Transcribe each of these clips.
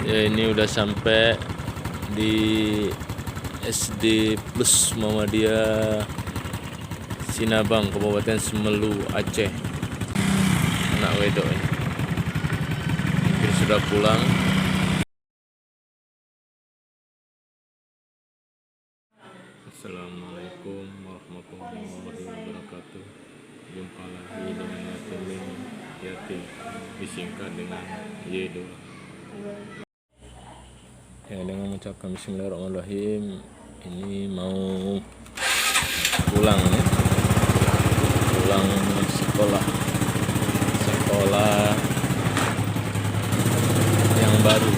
Ya, ini udah sampai di SD Plus Muhammadiyah Sinabang, Kabupaten Semelu, Aceh. Anak wedok ini mungkin sudah pulang. Assalamualaikum warahmatullahi wabarakatuh. Jumpa lagi dengan Yatimin, Yatim disingkat dengan Y2. Ya, dengan mengucapkan bismillahirrahmanirrahim, ini mau pulang ya. Pulang sekolah yang baru.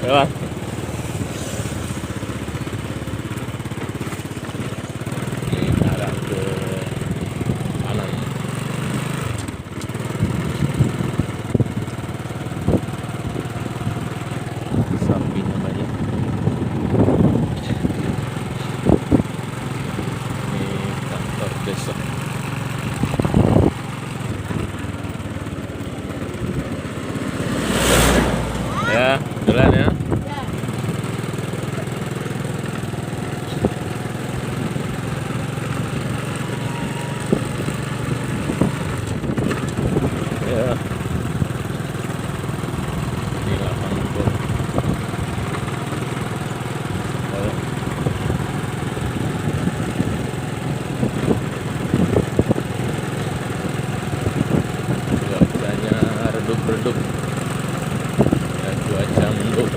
Lewat. Ini arah ke kanan. Sapinya banyak. Ini kantor desa. Ya, jalan ya. Ya. Ini lapangan bola. Oh. Cuacanya redup-redup. Ya, cuaca mendung.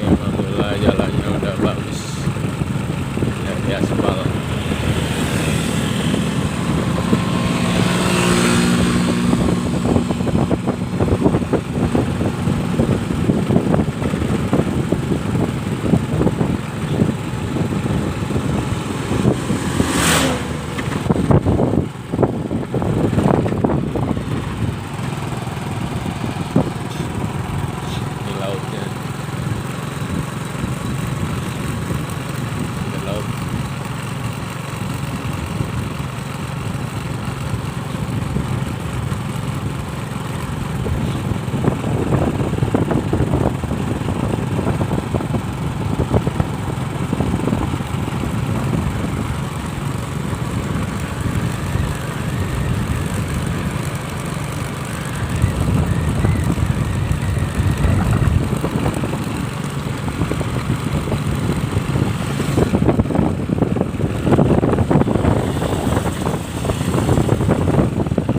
Alhamdulillah jalannya udah bagus. Ya, aspal. Ini lautnya. Ada laut.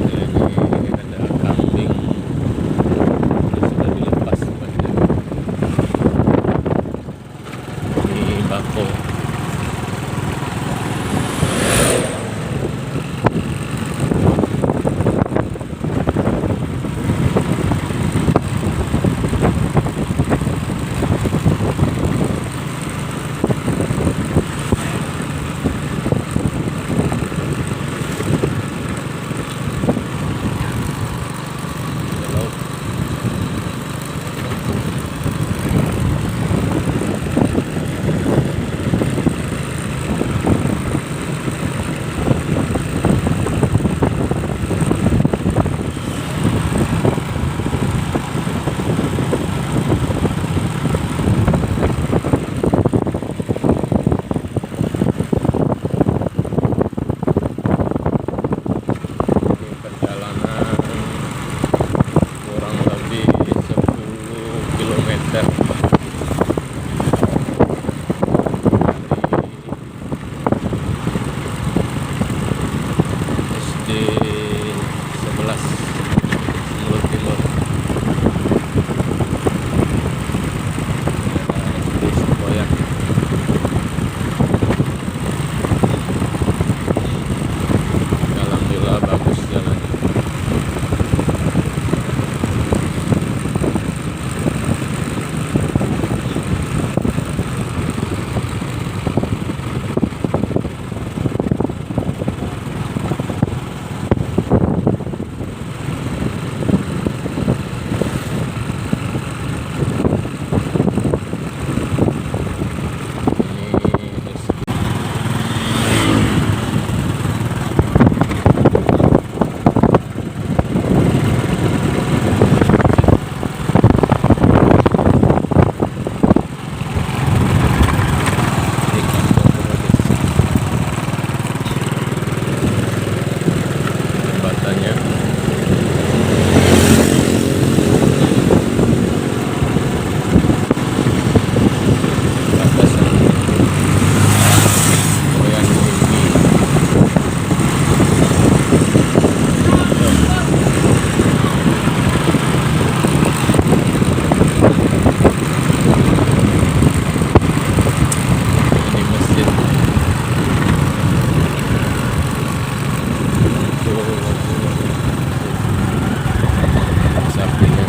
Ini ada kambing. Ini sudah dilepas banyak. Ini bako. Ada laut. lanjut sampingnya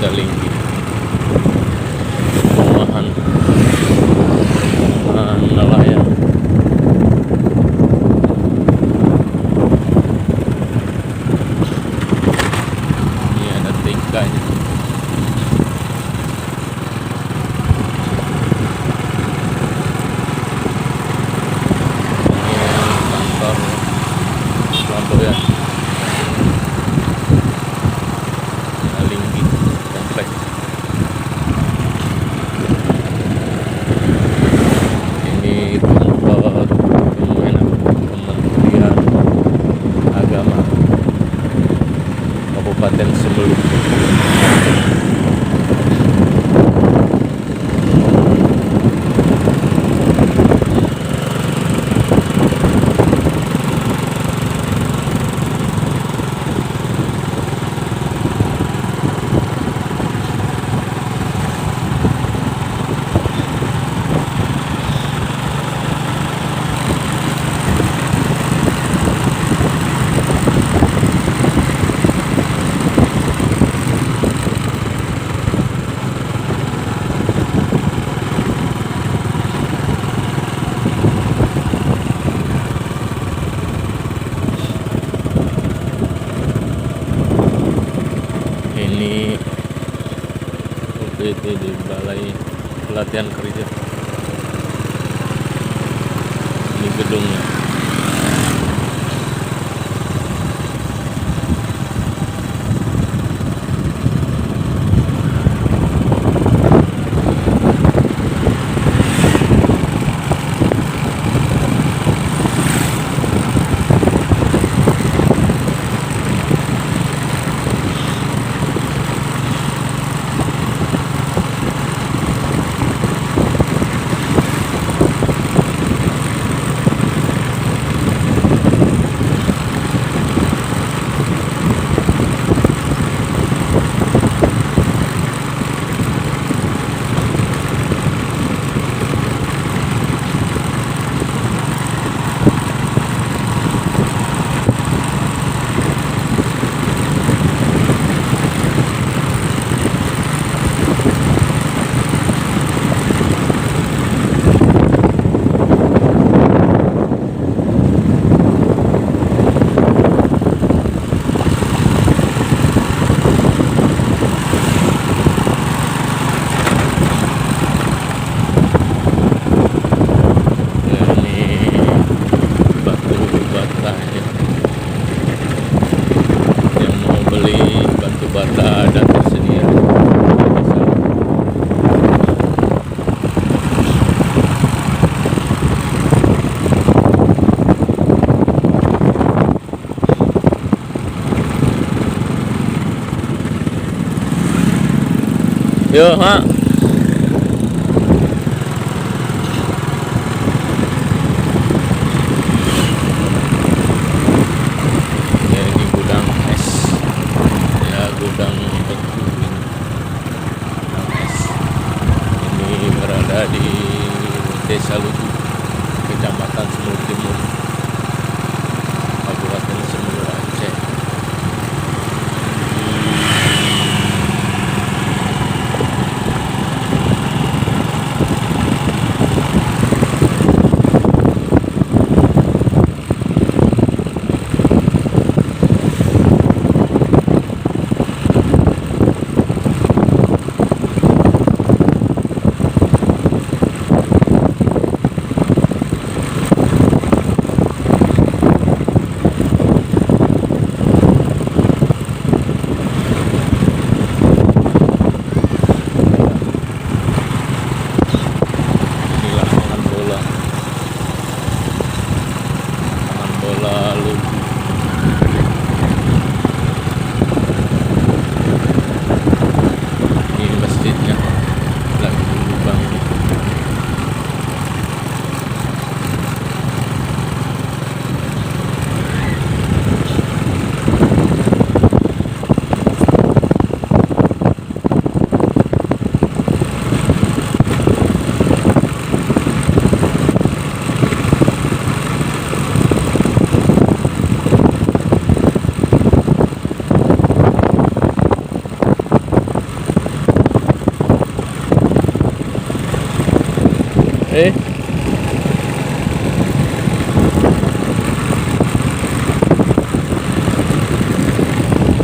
Linggi perumahan nelayan. Ini ada tingkahnya. Ini kantor Surabaya. Linggi komplek. Ini kantor Kementerian Agama Kabupaten Sebelum. Ini UPT di Balai Pelatihan Kerja. Ini gedungnya. Yo, ha. Ya, ini gudang es. Ya, gudang beku ini. Gudang es. Ini berada di desa Lugu, kecamatan Semur Timur, Kabupaten Semur, Aceh. Ini lapangan bola, Lugu. Ini masjidnya lagi dibangun. Eh,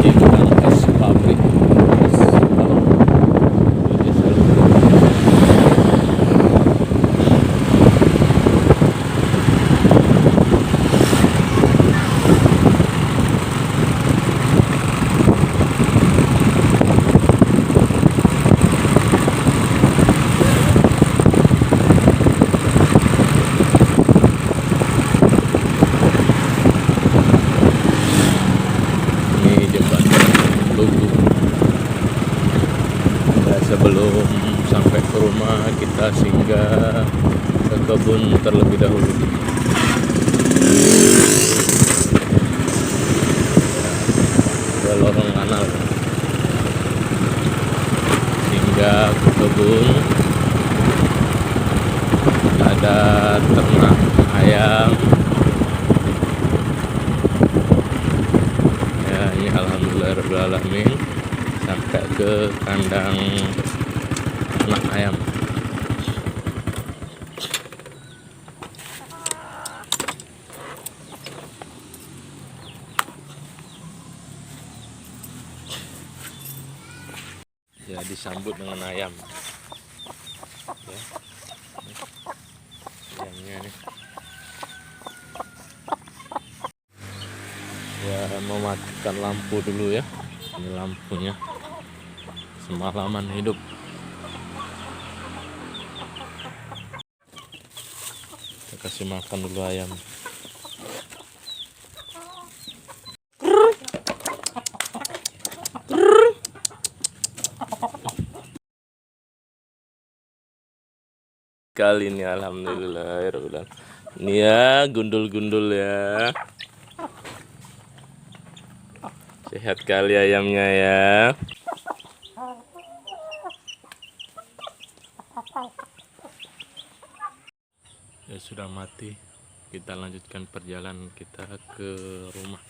ini gudang es pabrik es balok di desa Lugu. Ini jembatan Lugu. Ya, sebelum sampai ke rumah kita singgah ke kebun terlebih dahulu. Ke lorong kanal, singgah ke kebun. Ada ternak ayam. Ya, ini alhamdulillahirrahmanirrahim sampai ke kandang ternak ayam. Ya, disambut dengan ayam. Ya, ayamnya nih. Ya, mematikan lampu dulu ya. Ini lampunya semalaman hidup. Kita kasih makan dulu ayam. Kali ini alhamdulillah. Ini ya, gundul-gundul ya. Sehat kali ayamnya ya. Ya, sudah mati. Kita lanjutkan perjalanan kita ke rumah.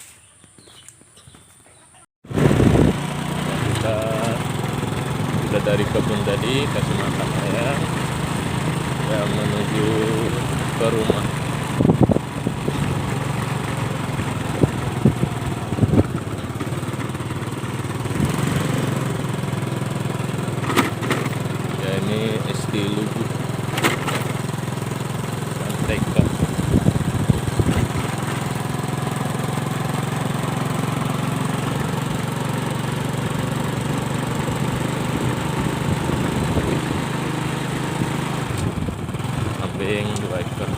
Kita sudah dari kebun tadi, kasih makan ayam. Ya, menuju ke rumah. Ya, ini SD Lugu. Santai kok. Kambing 2 ekor.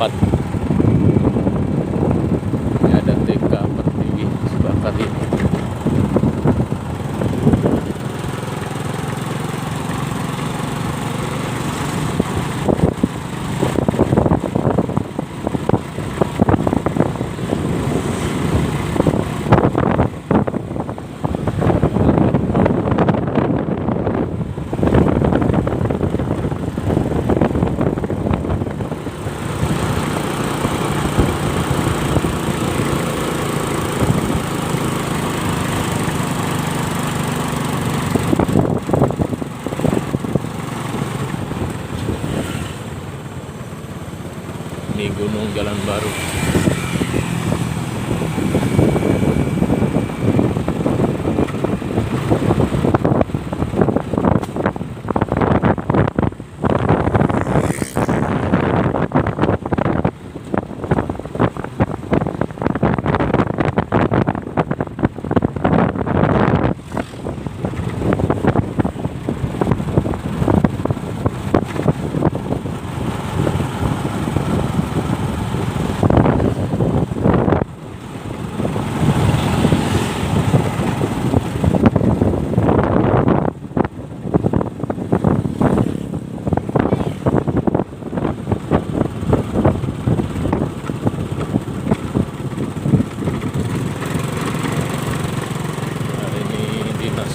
4. Ini ada TK Pertiwi sebelah kali. Ini Gunung Jalan Baru.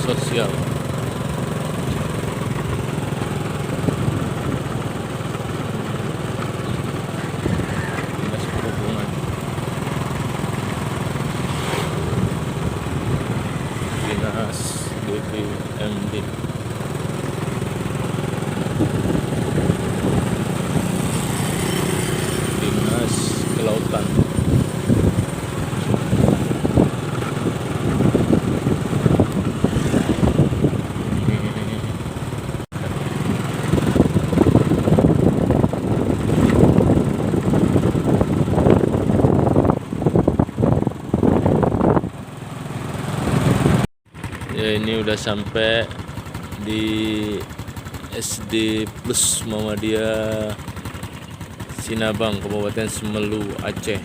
Sosial. Dinas Perhubungan. Dinas BPMD. Dinas Kelautan. Ya, ini udah sampai di SD Plus Muhammadiyah Sinabang, Kabupaten Semelu, Aceh.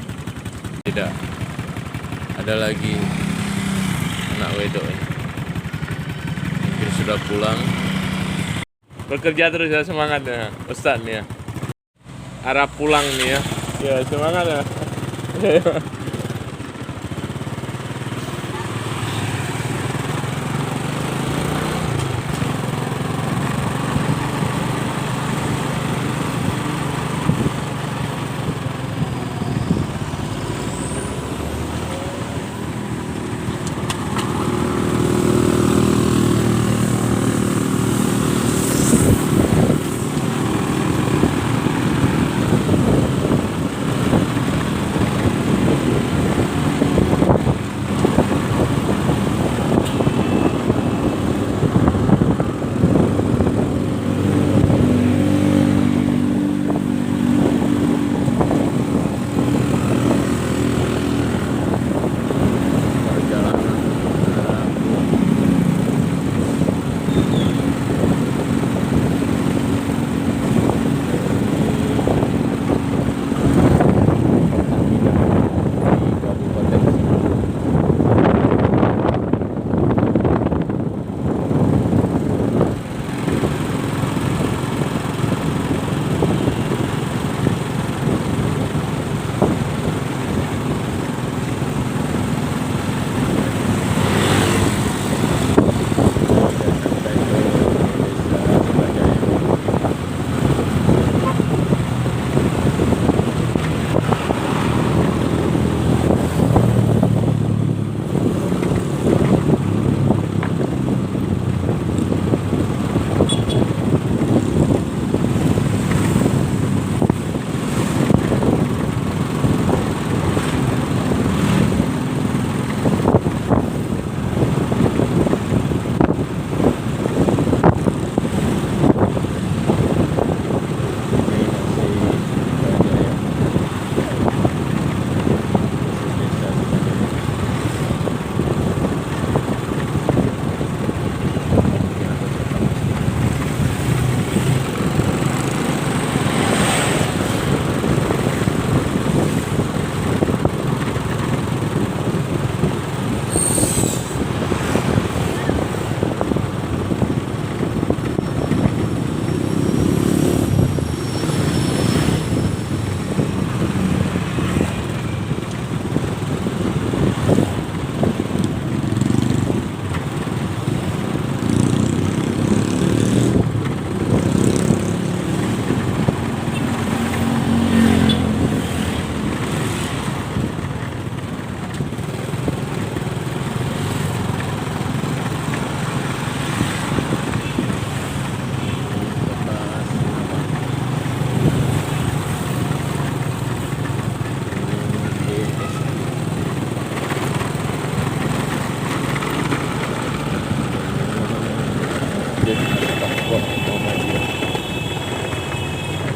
Tidak ada lagi anak wedok ini. Mungkin sudah pulang. Bekerja terus ya, semangat ya Ustaz nih ya. Arah pulang nih ya. Ya, semangat ya.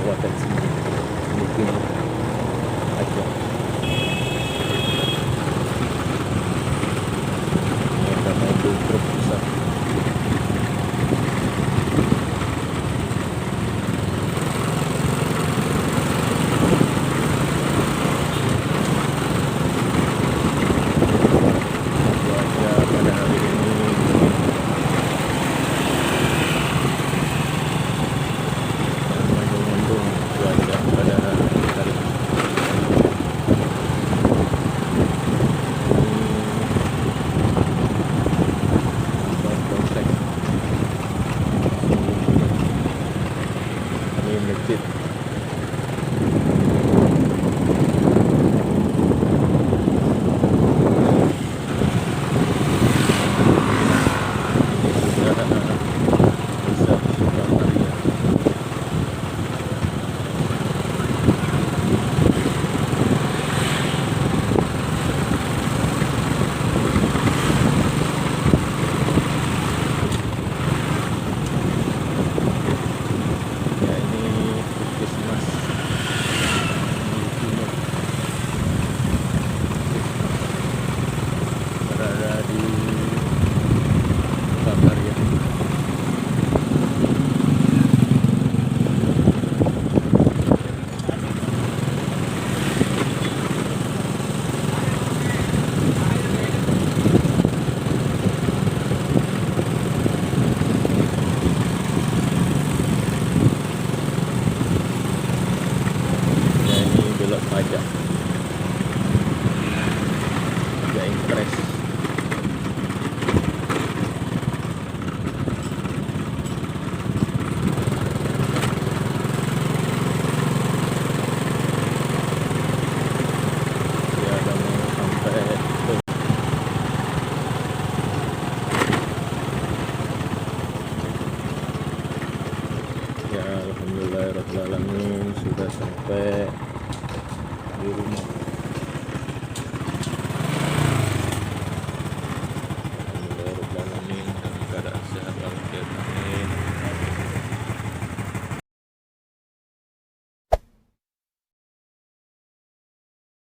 potensi mungkin aja. Ada mobil truk besar. Masjid. Pajak impres. Ya udah mau sampai tuh. Ya alhamdulillahirobbilalamin sudah sampai di rumah.